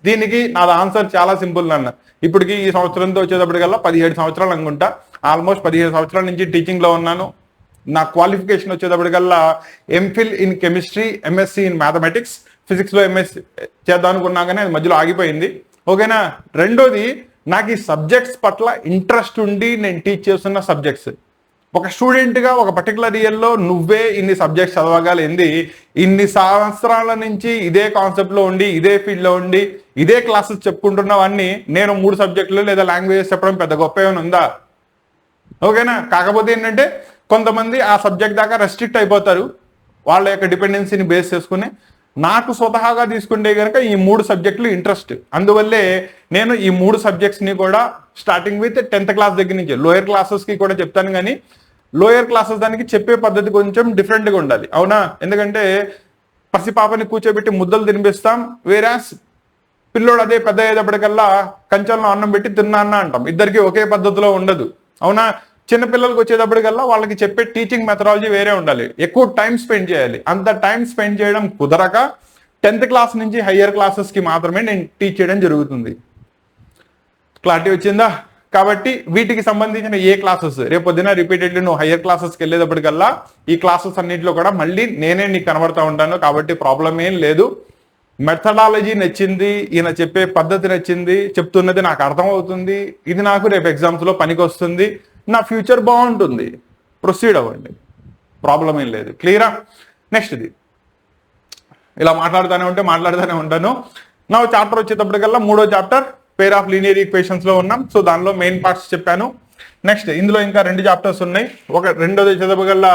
దీనికి నా ఆన్సర్ చాలా సింపుల్ అన్న. ఇప్పటికి ఈ సంవత్సరంతో వచ్చేటప్పటికల్లా 17 సంవత్సరాలు అనుకుంటా, ఆల్మోస్ట్ 17 సంవత్సరాల నుంచి టీచింగ్ లో ఉన్నాను. నా క్వాలిఫికేషన్ వచ్చేటప్పటికల్లా MPhil in chemistry, MSc in mathematics. Physics లో ఎంఎస్సి చేద్దాం అనుకున్నా కానీ అది మధ్యలో ఆగిపోయింది, ఓకేనా. రెండోది, నాకు ఈ సబ్జెక్ట్స్ పట్ల ఇంట్రెస్ట్ ఉండి నేను టీచ్ చేస్తున్న సబ్జెక్ట్స్. ఒక స్టూడెంట్గా ఒక పర్టికులర్ ఇయర్లో నువ్వే ఇన్ని సబ్జెక్ట్స్ చదవగలిగింది, ఇన్ని సంవత్సరాల నుంచి ఇదే కాన్సెప్ట్లో ఉండి, ఇదే ఫీల్డ్లో ఉండి, ఇదే క్లాసెస్ చెప్పుకుంటున్నవన్నీ నేను 3 సబ్జెక్టులు లేదా లాంగ్వేజెస్ చెప్పడం పెద్ద గొప్ప ఏమైనా ఉందా, ఓకేనా. కాకపోతే ఏంటంటే కొంతమంది ఆ సబ్జెక్ట్ దాకా రెస్ట్రిక్ట్ అయిపోతారు వాళ్ళ యొక్క డిపెండెన్సీని బేస్ చేసుకుని. నాకు స్వతహాగా తీసుకుంటే కనుక ఈ 3 సబ్జెక్టులు ఇంట్రెస్ట్, అందువల్లే నేను ఈ 3 సబ్జెక్ట్స్ని కూడా స్టార్టింగ్ విత్ 10th క్లాస్ దగ్గర నుంచి లోయర్ క్లాసెస్కి కూడా చెప్తాను. కానీ లోయర్ క్లాసెస్ దానికి చెప్పే పద్ధతి కొంచెం డిఫరెంట్గా ఉండాలి, అవునా. ఎందుకంటే పసిపాపని కూర్చోబెట్టి ముద్దలు తినిపిస్తాం, వేరాస్ పిల్లోడు అదే పెద్ద అయ్యేటప్పటికల్లా కంచంలో అన్నం పెట్టి తిన్నా అంటాం, ఇద్దరికి ఒకే పద్ధతిలో ఉండదు, అవునా. చిన్నపిల్లలకు వచ్చేటప్పటికల్లా వాళ్ళకి చెప్పే టీచింగ్ మెథడాలజీ వేరే ఉండాలి, ఎక్కువ టైం స్పెండ్ చేయాలి. అంత టైం స్పెండ్ చేయడం కుదరక 10th క్లాస్ నుంచి హయ్యర్ క్లాసెస్కి మాత్రమే నేను టీచ్ చేయడం జరుగుతుంది. క్లారిటీ వచ్చిందా? కాబట్టి వీటికి సంబంధించిన ఏ క్లాసెస్ రేపొద్దున రిపీటెడ్లీ నువ్వు హయ్యర్ క్లాసెస్కి వెళ్ళేటప్పటికల్లా ఈ క్లాసెస్ అన్నింటిలో కూడా మళ్ళీ నేనే నీకు కనబడతా ఉంటాను, కాబట్టి ప్రాబ్లం ఏం లేదు. మెథడాలజీ నచ్చింది, ఈయన చెప్పే పద్ధతి నచ్చింది, చెప్తున్నది నాకు అర్థమవుతుంది, ఇది నాకు రేపు ఎగ్జామ్స్లో పనికి వస్తుంది, నా ఫ్యూచర్ బాగుంటుంది, ప్రొసీడ్ అవ్వండి, ప్రాబ్లం ఏం లేదు. క్లియరా? నెక్స్ట్ ఇది ఇలా మాట్లాడుతూనే ఉంటాను. నా చాప్టర్ వచ్చేటప్పటికల్లా 3వ chapter pair of linear equations లో ఉన్నాం. సో దానిలో మెయిన్ పార్ట్స్ చెప్పాను. నెక్స్ట్ ఇందులో ఇంకా 2 చాప్టర్స్ ఉన్నాయి. రెండోది చదవగల్లా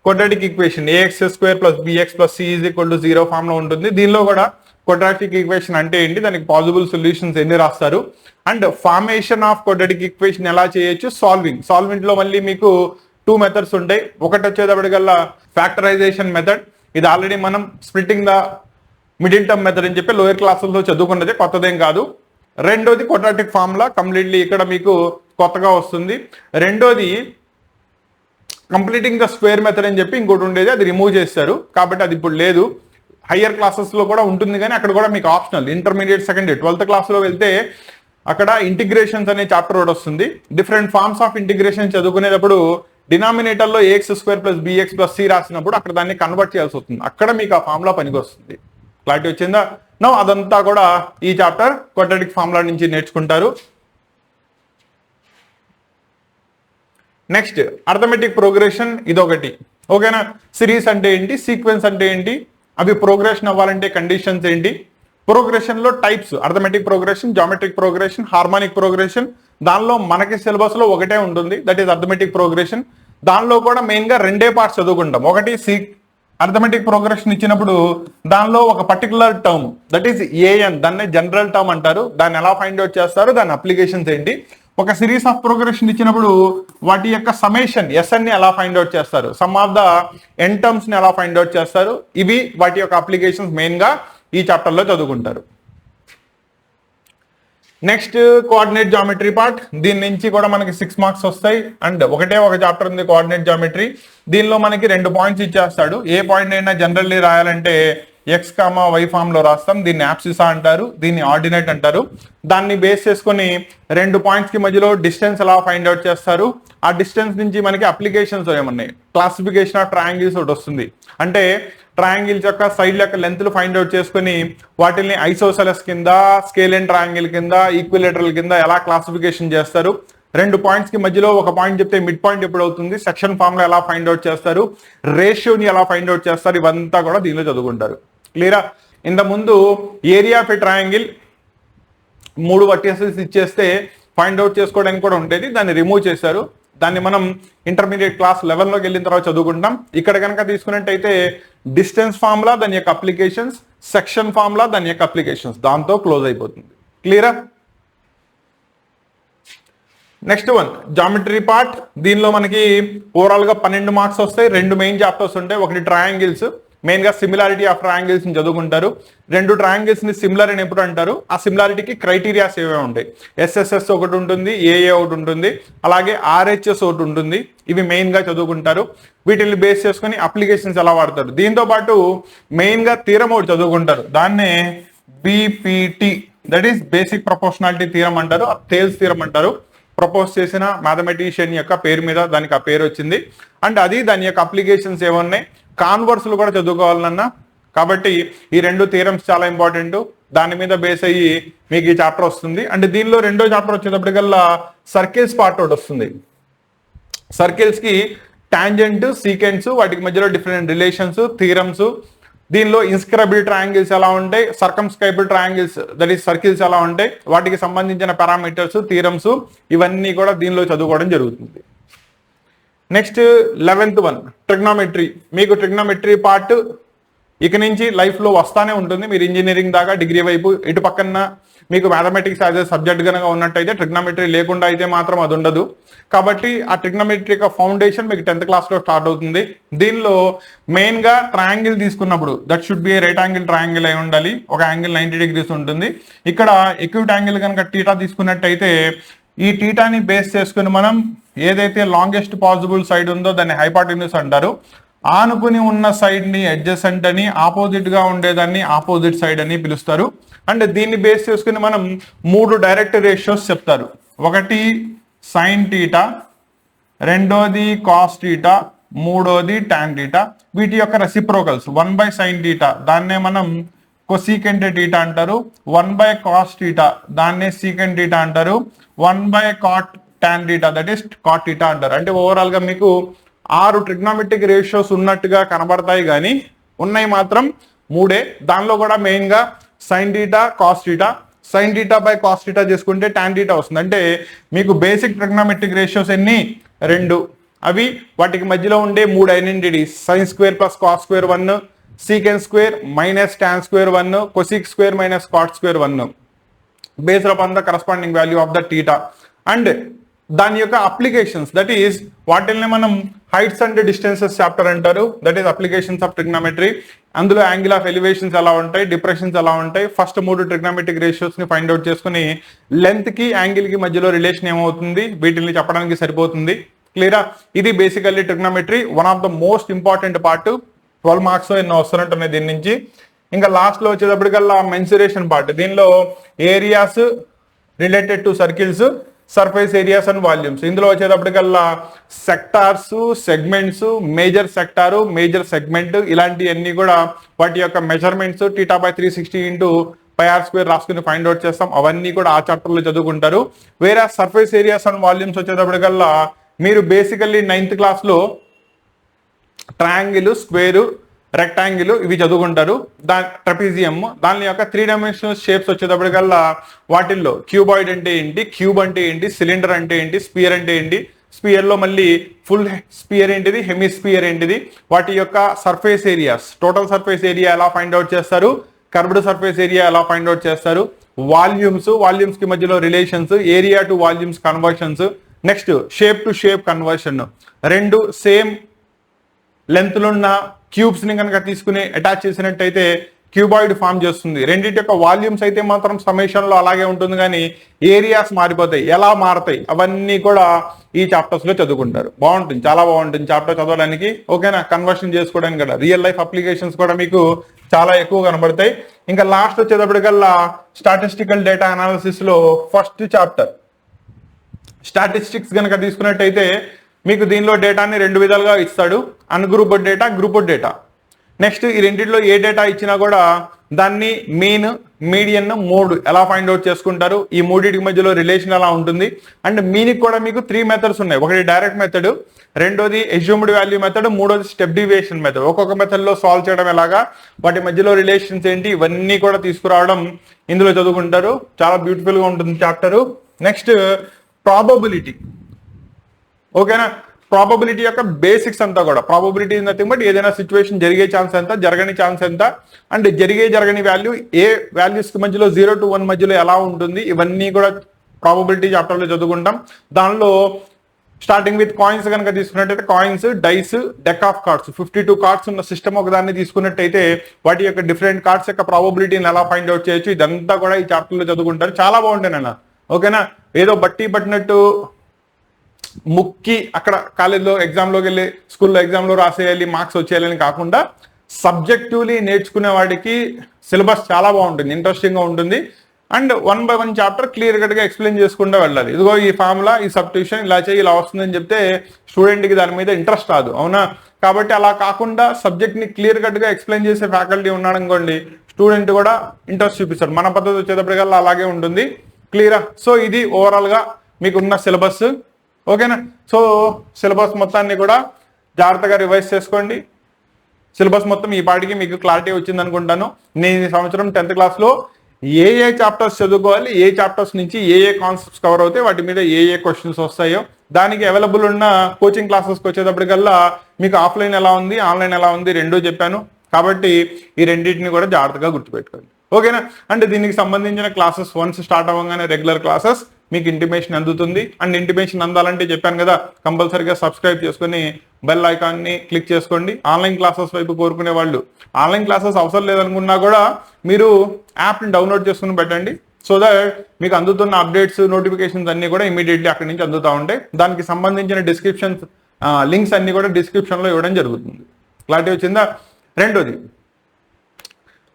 quadratic equation, ax² + bx + c = 0 form లో ఉంటుంది. దీనిలో కూడా క్వాడ్రాటిక్ ఈక్వేషన్ అంటే ఏంటి, దానికి పాసిబుల్ సొల్యూషన్స్ ఎన్ని రాస్తారు, and formation of quadratic equation ఎలా చేయొచ్చు, సాల్వింగ్ లో మళ్ళీ మీకు 2 మెథడ్స్ ఉంటాయి. ఒకటి వచ్చేటప్పటికల్లా ఫ్యాక్టరైజేషన్ మెథడ్, ఇది ఆల్రెడీ మనం splitting the middle term method అని చెప్పి లోయర్ క్లాసుల్లో చదువుకున్నది, కొత్తదేం కాదు. రెండోది క్వాడ్రాటిక్ ఫార్ములా, కంప్లీట్లీ ఇక్కడ మీకు కొత్తగా వస్తుంది. రెండోది కంప్లీటింగ్ ద స్క్వేర్ మెథడ్ అని చెప్పి ఇంకోటి ఉండేది, అది రిమూవ్ చేశారు కాబట్టి అది ఇప్పుడు లేదు. హయ్యర్ క్లాసెస్లో కూడా ఉంటుంది కానీ అక్కడ కూడా మీకు ఆప్షనల్. ఇంటర్మీడియట్ సెకండ్ 12th క్లాస్లో వెళ్తే అక్కడ ఇంటిగ్రేషన్స్ అనే చాప్టర్ ఒకటి వస్తుంది. డిఫరెంట్ ఫార్మ్స్ ఆఫ్ ఇంటిగ్రేషన్ చదువుకునేటప్పుడు డినామినేటర్లో ax² + bx + c రాసినప్పుడు అక్కడ దాన్ని కన్వర్ట్ చేయాల్సి వస్తుంది, అక్కడ మీకు ఆ ఫార్ములా పనికి వస్తుంది. క్లారిటీ వచ్చిందా? నో అదంతా కూడా ఈ చాప్టర్ క్వాడ్రాటిక్ ఫార్ములా నుంచి నేర్చుకుంటారు. నెక్స్ట్ అర్థమెటిక్ ప్రోగ్రెషన్, ఇదొకటి, ఓకేనా. సిరీస్ అంటే ఏంటి, సీక్వెన్స్ అంటే ఏంటి, అవి ప్రోగ్రెషన్ అవ్వాలంటే కండిషన్స్ ఏంటి, ప్రోగ్రెషన్ లో types, arithmetic progression, geometric progression, harmonic progression. దానిలో మనకి సిలబస్ లో ఒకటే ఉంటుంది, దట్ ఈస్ అర్థమెటిక్ ప్రోగ్రెషన్. దానిలో కూడా మెయిన్ గా 2 పార్ట్స్ చదువుకుంటాం. ఒకటి అర్థమెటిక్ ప్రోగ్రెషన్ ఇచ్చినప్పుడు దానిలో ఒక particular term, that is AN, దాన్ని జనరల్ టర్మ్ అంటారు, దాన్ని ఎలా ఫైండ్ అవుట్ చేస్తారు, దాని అప్లికేషన్స్ ఏంటి. ఒక సిరీస్ ఆఫ్ ప్రోగ్రెషన్ ఇచ్చినప్పుడు వాటి యొక్క సమేషన్ ఎస్ఎన్ ని ఎలా ఫైండ్ అవుట్ చేస్తారు, sum of the N terms ని ఎలా ఫైండ్ అవుట్ చేస్తారు, ఇవి వాటి యొక్క అప్లికేషన్స్ మెయిన్ గా ఈ చాప్టర్ లో చదువుకుంటారు. నెక్స్ట్ కోఆర్డినేట్ జామెట్రీ పార్ట్, దీని నుంచి కూడా మనకి 6 మార్క్స్ వస్తాయి. అండ్ ఒకటే ఒక చాప్టర్ ఉంది కోఆర్డినేట్ జామెట్రీ, దీనిలో మనకి 2 పాయింట్స్ ఇచ్చేస్తాడు. ఏ పాయింట్ అయినా జనరల్లీ రాయాలంటే ఎక్స్ కామా వై ఫామ్ లో రాస్తాం, దీన్ని యాప్సిసా అంటారు, దీన్ని ఆర్డినేట్ అంటారు. దాన్ని బేస్ చేసుకొని 2 పాయింట్స్ కి మధ్యలో డిస్టెన్స్ ఎలా ఫైండ్ అవుట్ చేస్తారు, ఆ డిస్టెన్స్ నుంచి మనకి అప్లికేషన్స్ ఏమన్నాయి, క్లాసిఫికేషన్ ఆఫ్ ట్రయాంగిల్స్ ఒకటి వస్తుంది. అంటే ట్రయాంగిల్స్ యొక్క సైడ్ యొక్క లెంత్లు ఫైండ్ అవుట్ చేసుకుని వాటిని ఐసోసెలస్ కింద, స్కేల్ అండ్ ట్రయాంగిల్ కింద, ఈక్విలేటరల్ కింద ఎలా క్లాసిఫికేషన్ చేస్తారు, 2 పాయింట్స్ కి మధ్యలో ఒక పాయింట్ చెప్తే మిడ్ పాయింట్ ఎప్పుడు అవుతుంది, సెక్షన్ ఫామ్ లో ఎలా ఫైండ్ అవుట్ చేస్తారు, రేషియోని ఎలా ఫైండ్ అవుట్ చేస్తారు, ఇవంతా కూడా దీనిలో చదువుకుంటారు. క్లియరా? ఇంత ముందు area of a triangle 3 vertices ఇచ్చేస్తే ఫైండ్ అవుట్ చేసుకోవడానికి కూడా ఉండేది, దాన్ని రిమూవ్ చేశారు. దాన్ని మనం ఇంటర్మీడియట్ క్లాస్ లెవెల్లోకి వెళ్ళిన తర్వాత చదువుకుంటాం. ఇక్కడ కనుక తీసుకున్నట్టయితే డిస్టెన్స్ ఫార్ములా దాని యొక్క అప్లికేషన్స్, సెక్షన్ ఫార్ములా దాని యొక్క అప్లికేషన్స్, దాంతో క్లోజ్ అయిపోతుంది. క్లియరా? నెక్స్ట్ వన్ జామెట్రీ పార్ట్, దీనిలో మనకి ఓవరాల్ గా 12 మార్క్స్ వస్తాయి. 2 మెయిన్ చాప్టర్స్ ఉంటాయి. ఒకటి ట్రయాంగిల్స్, మెయిన్ గా సిమిలారిటీ ఆఫ్ ట్రయాంగిల్స్ ని చదువుకుంటారు. 2 ట్రయాంగిల్స్ ని సిమిలర్ అని ఎప్పుడు అంటారు, ఆ సిమిలారిటీకి క్రైటీరియాస్ ఏవే ఉంటాయి, ఎస్ఎస్ఎస్ ఒకటి ఉంటుంది, ఏఏ ఒకటి ఉంటుంది, అలాగే ఆర్హెచ్ఎస్ ఒకటి ఉంటుంది. ఇవి మెయిన్ గా చదువుకుంటారు. వీటిని బేస్ చేసుకుని అప్లికేషన్స్ ఎలా వాడతారు. దీంతో పాటు మెయిన్ గా థీరం ఒకటి చదువుకుంటారు, దాన్నే BPT, that is basic proportionality theorem అంటారు, థేల్స్ థీరం అంటారు. ప్రపోజ్ చేసిన మ్యాథమెటిషియన్ యొక్క పేరు మీద దానికి ఆ పేరు వచ్చింది. అండ్ అది దాని యొక్క అప్లికేషన్స్ ఏమున్నాయి, కాన్వర్స్లు కూడా చదువుకోవాలన్నా. కాబట్టి ఈ 2 థియరమ్స్ చాలా ఇంపార్టెంట్, దాని మీద బేస్ అయ్యి మీకు ఈ చాప్టర్ వస్తుంది. అండ్ దీనిలో 2వ చాప్టర్ వచ్చేటప్పటికల్లా సర్కిల్స్ పార్ట్ ఒకటి వస్తుంది. సర్కిల్స్ కి టాంజెంట్, సీకెన్స్, వాటికి మధ్యలో డిఫరెంట్ రిలేషన్స్, థియరమ్స్, దీనిలో ఇన్స్క్రైబుల్ ట్రయాంగిల్స్ ఎలా ఉంటాయి, సర్కంస్క్రైబుల్ ట్రయాంగిల్స్ దట్ ఈస్ సర్కిల్స్ ఎలా ఉంటాయి, వాటికి సంబంధించిన పారామీటర్స్, థియరమ్స్, ఇవన్నీ కూడా దీనిలో చదువుకోవడం జరుగుతుంది. Next 11th one trigonometry. మీకు ట్రిగ్నోమెట్రీ పార్ట్ ఇక నుంచి లైఫ్ లో వస్తానే ఉంటుంది. మీరు ఇంజనీరింగ్ దాకా డిగ్రీ వైపు ఇటు పక్కన మీకు మ్యాథమెటిక్స్ యాజ్ ఏ సబ్జెక్ట్ కనుక ఉన్నట్టయితే, ట్రిగ్నోమెట్రీ లేకుండా అయితే మాత్రం అది ఉండదు. కాబట్టి ఆ ట్రిగ్నోమెట్రీ యొక్క ఫౌండేషన్ మీకు 10th క్లాస్ లో స్టార్ట్ అవుతుంది. దీనిలో మెయిన్ గా ట్రయాంగిల్ తీసుకున్నప్పుడు that should be right angle triangle అయి ఉండాలి, ఒక యాంగిల్ 90 degrees ఉంటుంది. ఇక్కడ ఎక్యూట్ యాంగిల్ కనుక టీటా తీసుకున్నట్టయితే, ఈ టీటాని బేస్ చేసుకుని మనం ఏదైతే లాంగెస్ట్ పాసిబుల్ సైడ్ ఉందో దాన్ని హైపాటెన్యూస్ అంటారు. ఆనుకుని ఉన్న సైడ్ ని అడ్జసెంట్ అని, ఆపోజిట్ గా ఉండేదాన్ని ఆపోజిట్ సైడ్ అని పిలుస్తారు. అండ్ దీన్ని బేస్ చేసుకుని మనం 3 డైరెక్ట్ రేషియోస్ చెప్తారు. ఒకటి సైన్ టీటా, రెండోది కాస్ టీటా, మూడోది టాన్ టీటా. వీటి యొక్క రెసిప్రోకల్స్ 1/sin టీటా, దాన్నే మనం కొసీకెంట్ టీటా అంటారు. 1/cos టీటా, దాన్నే సీకెంట్ టీటా అంటారు. 1/cot tan theta, that is cot theta అంటారు. అంటే ఓవరాల్ గా మీకు 6 ట్రిగ్నోమెట్రిక్ రేషియోస్ ఉన్నట్టుగా కనబడతాయి, కానీ ఉన్నాయి మాత్రం 3. దానిలో కూడా మెయిన్ గా sine theta, cos theta, sine theta by cos theta చేసుకుంటే టాన్ టీటా వస్తుంది. అంటే మీకు బేసిక్ ట్రిగ్నోమెట్రిక్ రేషియోస్ ఎన్ని, 2. అవి వాటికి మధ్యలో ఉండే 3 identities, sine square plus cos square 1, secant square minus tan square 1, cosec square minus cot square 1, based upon the corresponding value of the theta. And దాని యొక్క అప్లికేషన్స్, దట్ ఈస్ వాటిల్ని మనం heights and distances chapter అంటారు, that is applications of trigonometry. అందులో angle of elevations ఎలా ఉంటాయి, depressions ఎలా ఉంటాయి, ఫస్ట్ 3 ట్రిగ్నోమెట్రిక్ రేషియోస్ ని ఫైండ్ అవుట్ చేసుకుని లెంత్ కి యాంగిల్ కి మధ్యలో రిలేషన్ ఏమవుతుంది, వీటిని చెప్పడానికి సరిపోతుంది. క్లియరా? ఇది basically trigonometry, one of the most important part. 12 marks ఎన్నో వస్తున్నట్టున్నాయి దీని నుంచి. ఇంకా లాస్ట్ లో వచ్చేటప్పటికల్లా మెన్సురేషన్ పార్ట్. దీనిలో areas related to circles, surface areas and volumes. ఇందులో వచ్చేటప్పటికల్లా sectors, segments, major sector, major segment, ఇలాంటివన్నీ కూడా వాటి యొక్క మెజర్మెంట్స్ θ/360 ఇంటూ πr² రాసుకుని ఫైండ్ అవుట్ చేస్తాం. అవన్నీ కూడా ఆ చాప్టర్ లో చదువుకుంటారు. వేరే సర్ఫేస్ ఏరియాస్ అండ్ వాల్యూమ్స్ వచ్చేటప్పటికల్లా మీరు బేసికల్లీ 9th క్లాస్ లో ట్రయాంగిల్, స్క్వేర్, రెక్టాంగిల్ ఇవి చదువుకుంటారు. ట్రపీజియం, దాని యొక్క 3 డైమెన్షనల్ షేప్స్ వచ్చేటప్పటికల్లా వాటిల్లో క్యూబాయిడ్ అంటే ఏంటి, క్యూబ్ అంటే ఏంటి, సిలిండర్ అంటే ఏంటి, స్పియర్ అంటే ఏంటి, స్పియర్ లో మళ్ళీ ఫుల్ స్పియర్ ఏంటిది, హెమిస్పియర్ ఏంటిది, వాటి యొక్క surface areas, total surface area ఎలా ఫైండ్ అవుట్ చేస్తారు, కర్వ్డ్ సర్ఫేస్ ఏరియా ఎలా ఫైండ్ అవుట్ చేస్తారు, వాల్యూమ్స్ కి మధ్యలో relations, area to volumes conversions, next shape to shape conversion, రెండు సేమ్ లెంత్ లో ఉన్న క్యూబ్స్ ని కనుక తీసుకుని అటాచ్ చేసినట్టయితే క్యూబాయిడ్ ఫామ్ చేస్తుంది. రెండింటి యొక్క వాల్యూమ్స్ అయితే మాత్రం సమ్మేషన్ లో అలాగే ఉంటుంది, కానీ ఏరియాస్ మారిపోతాయి. ఎలా మారతాయి అవన్నీ కూడా ఈ చాప్టర్స్ లో చదువుకుంటారు. బాగుంటుంది, చాలా బాగుంటుంది చాప్టర్ చదవడానికి. ఓకేనా, కన్వర్షన్ చేసుకోవడానికి కూడా రియల్ లైఫ్ అప్లికేషన్స్ కూడా మీకు చాలా ఎక్కువ కనబడతాయి. ఇంకా లాస్ట్ వచ్చేటప్పటికల్లా స్టాటిస్టికల్ డేటా అనాలిసిస్ లో ఫస్ట్ చాప్టర్ స్టాటిస్టిక్స్ కనుక తీసుకున్నట్టయితే మీకు దీనిలో డేటాని రెండు విధాలుగా ఇస్తాడు, ungrouped data, grouped data. Next ఈ రెండింటిలో ఏ డేటా ఇచ్చినా కూడా దాన్ని మీన్, మీడియన్, మోడ్ ఎలా ఫైండ్ అవుట్ చేసుకుంటారు, ఈ మూడింటికి మధ్యలో రిలేషన్ ఎలా ఉంటుంది. అండ్ మీన్కి కూడా మీకు 3 మెథడ్స్ ఉన్నాయి. ఒకటి డైరెక్ట్ మెథడ్, రెండోది అస్యూమ్డ్ వాల్యూ మెథడ్, మూడోది స్టెప్ డివియేషన్ మెథడ్. ఒక్కొక్క మెథడ్ లో సాల్వ్ చేయడం ఎలాగా, వాటి మధ్యలో రిలేషన్స్ ఏంటి, ఇవన్నీ కూడా తీసుకురావడం ఇందులో చదువుకుంటారు. చాలా బ్యూటిఫుల్ గా ఉంటుంది చాప్టర్. Next probability. ఓకేనా, ప్రాబబిలిటీ యొక్క బేసిక్స్ అంతా కూడా, ప్రాబబిలిటీ ఇస్ నథింగ్ బట్ ఏదైనా సిచ్యువేషన్ జరిగే ఛాన్స్ ఎంత, జరగని ఛాన్స్ ఎంత, అండ్ జరగని వాల్యూ ఏ వాల్యూస్ కి మధ్యలో 0 to 1 మధ్యలో ఎలా ఉంటుంది, ఇవన్నీ కూడా ప్రాబబిలిటీ చాప్టర్ లో చదువుకుంటాం. దానిలో స్టార్టింగ్ విత్ కాయిన్స్ కనుక తీసుకున్నట్టయితే coins, dice, deck of cards, 52 cards ఉన్న సిస్టమ్ ఒకదాన్ని తీసుకున్నట్టయితే వాటి యొక్క డిఫరెంట్ కార్డ్స్ యొక్క ప్రాబబిలిటీని ఎలా ఫైండ్ అవుట్ చేయొచ్చు, ఇదంతా కూడా ఈ చాప్టర్ లో చదువుకుంటారు. చాలా బాగుంటాయి నాన్న. ఓకేనా, ఏదో బట్టి పట్టినట్టు ముక్కి అక్కడ కాలేజ్లో ఎగ్జామ్లోకి వెళ్ళి స్కూల్లో ఎగ్జామ్లో రాసేయాలి, మార్క్స్ వచ్చేయాలని కాకుండా సబ్జెక్టివ్లీ నేర్చుకునే వాడికి సిలబస్ చాలా బాగుంటుంది, ఇంట్రెస్టింగ్గా ఉంటుంది. అండ్ 1 by 1 చాప్టర్ క్లియర్ కట్గా ఎక్స్ప్లెయిన్ చేసుకుంటూ వెళ్ళాలి. ఇదిగో ఈ ఫార్ములా, ఈ సబ్స్టిట్యూషన్ ఇలా చేయి, ఇలా వస్తుందని చెప్తే స్టూడెంట్కి దాని మీద ఇంట్రెస్ట్ రాదు, అవునా. కాబట్టి అలా కాకుండా సబ్జెక్ట్ని క్లియర్ కట్గా ఎక్స్ప్లెయిన్ చేసే ఫ్యాకల్టీ ఉన్నాడు అనుకోండి, స్టూడెంట్ కూడా ఇంట్రెస్ట్ చూపిస్తాడు. మన పద్ధతి వచ్చేటప్పటికల్లా అలాగే ఉంటుంది. క్లియరా? సో ఇది ఓవరాల్గా మీకున్న సిలబస్. ఓకేనా, సో సిలబస్ మొత్తాన్ని కూడా జాగ్రత్తగా రివైజ్ చేసుకోండి. సిలబస్ మొత్తం ఈ పాటికి మీకు క్లారిటీ వచ్చింది అనుకుంటాను. నేను ఈ సంవత్సరం 10th క్లాస్లో ఏ చాప్టర్స్ చదువుకోవాలి, ఏ చాప్టర్స్ నుంచి ఏ కాన్సెప్ట్స్ కవర్ అవుతాయి, వాటి మీద ఏ క్వశ్చన్స్ వస్తాయో దానికి అవైలబుల్ ఉన్న కోచింగ్ క్లాసెస్కి వచ్చేటప్పటికల్లా మీకు ఆఫ్లైన్ ఎలా ఉంది, ఆన్లైన్ ఎలా ఉంది రెండూ చెప్పాను. కాబట్టి ఈ రెండింటిని కూడా జాగ్రత్తగా గుర్తుపెట్టుకోండి. ఓకేనా, అంటే దీనికి సంబంధించిన క్లాసెస్ వన్స్ స్టార్ట్ అవ్వగానే రెగ్యులర్ క్లాసెస్ మీకు ఇంటిమేషన్ అందుతుంది. అండ్ ఇంటిమేషన్ అందాలంటే చెప్పాను కదా, కంపల్సరీగా సబ్స్క్రైబ్ చేసుకుని బెల్ ఐకాన్ని క్లిక్ చేసుకోండి. ఆన్లైన్ క్లాసెస్ వైపు కోరుకునే వాళ్ళు ఆన్లైన్ క్లాసెస్ అవసరం లేదనుకున్నా కూడా మీరు యాప్ని డౌన్లోడ్ చేసుకుని పెట్టండి. సో దట్ మీకు అందుతున్న అప్డేట్స్, నోటిఫికేషన్స్ అన్ని కూడా ఇమీడియట్లీ అక్కడి నుంచి అందుతూ ఉంటాయి. దానికి సంబంధించిన డిస్క్రిప్షన్స్ లింక్స్ అన్ని కూడా డిస్క్రిప్షన్లో ఇవ్వడం జరుగుతుంది. క్లారిటీ వచ్చిందా? రెండోది,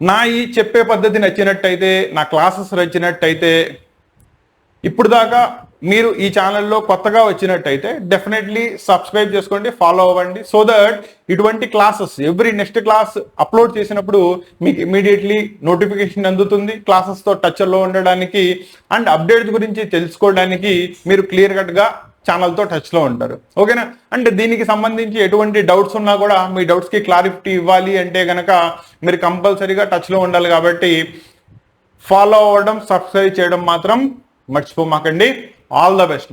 నా ఈ చెప్పే పద్ధతి నచ్చినట్టయితే, నా క్లాసెస్ నచ్చినట్టయితే, ఇప్పుడు దాకా మీరు ఈ ఛానల్లో కొత్తగా వచ్చినట్టయితే డెఫినెట్లీ సబ్స్క్రైబ్ చేసుకోండి, ఫాలో అవ్వండి. సో దట్ ఇటువంటి classes every next class upload చేసినప్పుడు మీకు ఇమీడియట్లీ నోటిఫికేషన్ అందుతుంది. క్లాసెస్తో టచ్లో ఉండడానికి అండ్ అప్డేట్స్ గురించి తెలుసుకోవడానికి మీరు క్లియర్ కట్గా ఛానల్తో టచ్లో ఉంటారు. ఓకేనా, అంటే దీనికి సంబంధించి ఎటువంటి డౌట్స్ ఉన్నా కూడా మీ డౌట్స్కి క్లారిటీ ఇవ్వాలి అంటే కనుక మీరు కంపల్సరీగా టచ్లో ఉండాలి. కాబట్టి ఫాలో అవ్వడం, సబ్స్క్రైబ్ చేయడం మాత్రం మర్చిపోమాకండి. All the best.